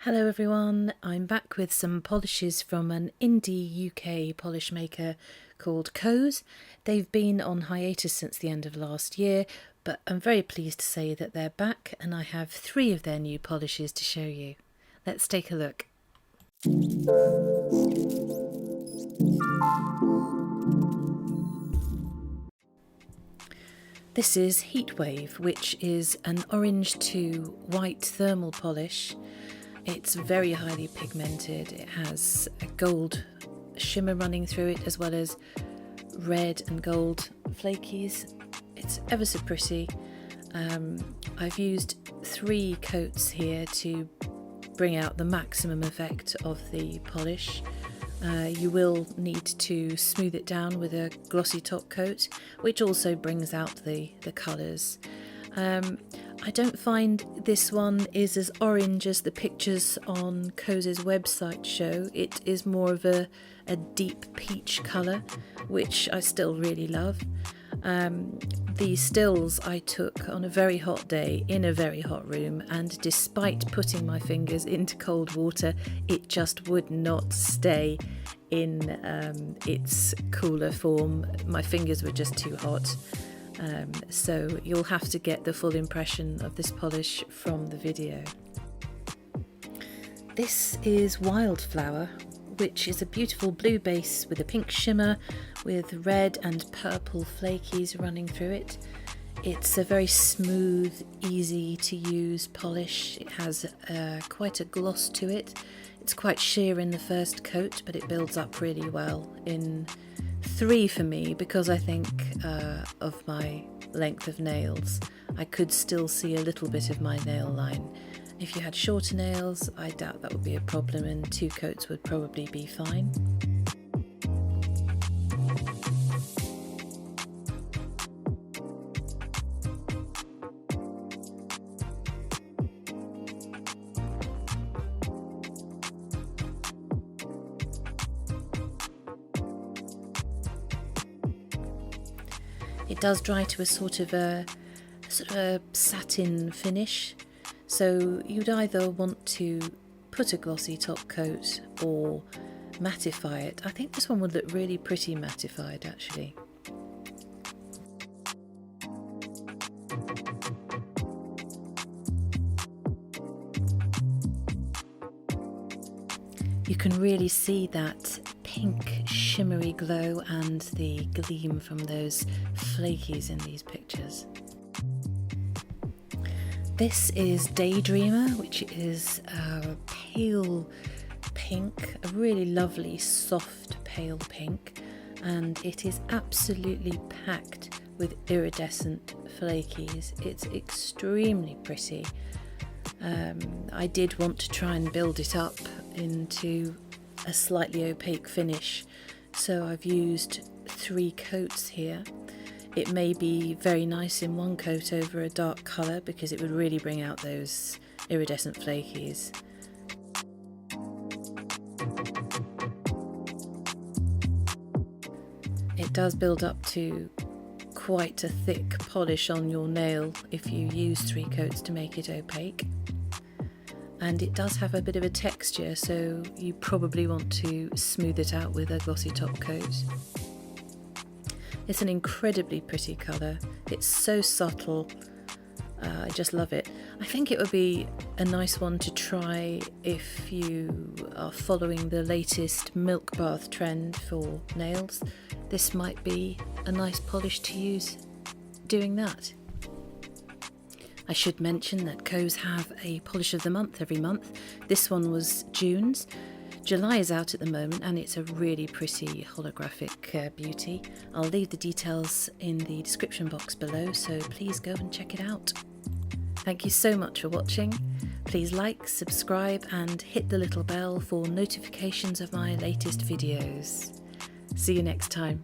Hello everyone, I'm back with some polishes from an indie UK polish maker called Coze. They've been on hiatus since the end of last year, but I'm very pleased to say that they're back and I have 3 of their new polishes to show you. Let's take a look. This is Heatwave, which is an orange to white thermal polish. It's very highly pigmented. It has a gold shimmer running through it as well as red and gold flakies. It's ever so pretty. I've used 3 coats here to bring out the maximum effect of the polish. You will need to smooth it down with a glossy top coat, which also brings out the colours. I don't find this one is as orange as the pictures on Coze's website show. It is more of a deep peach colour, which I still really love. The stills I took on a very hot day in a very hot room, and despite putting my fingers into cold water, it just would not stay in its cooler form. My fingers were just too hot. So you'll have to get the full impression of this polish from the video. This is Wildflower, which is a beautiful blue base with a pink shimmer with red and purple flakies running through it. It's a very smooth, easy to use polish. It has quite a gloss to it. It's quite sheer in the first coat, but it builds up really well in 3 for me, because I think of my length of nails. I could still see a little bit of my nail line. If you had shorter nails, I doubt that would be a problem, and 2 coats would probably be fine. It does dry to a sort of a satin finish, so you'd either want to put a glossy top coat or mattify it. I think this one would look really pretty mattified actually. You can really see that pink shimmery glow and the gleam from those flakies in these pictures. This is Daydreamer, which is a pale pink, a really lovely soft pale pink, and it is absolutely packed with iridescent flakies. It's extremely pretty. I did want to try and build it up into a slightly opaque finish, so I've used 3 coats here. It may be very nice in 1 coat over a dark colour because it would really bring out those iridescent flakies. It does build up to quite a thick polish on your nail if you use 3 coats to make it opaque. And it does have a bit of a texture, so you probably want to smooth it out with a glossy top coat. It's an incredibly pretty colour. It's so subtle. I just love it. I think it would be a nice one to try if you are following the latest milk bath trend for nails. This might be a nice polish to use doing that. I should mention that Coze have a polish of the month every month. This one was June's. July is out at the moment and it's a really pretty holographic beauty. I'll leave the details in the description box below, so please go and check it out. Thank you so much for watching. Please like, subscribe and hit the little bell for notifications of my latest videos. See you next time.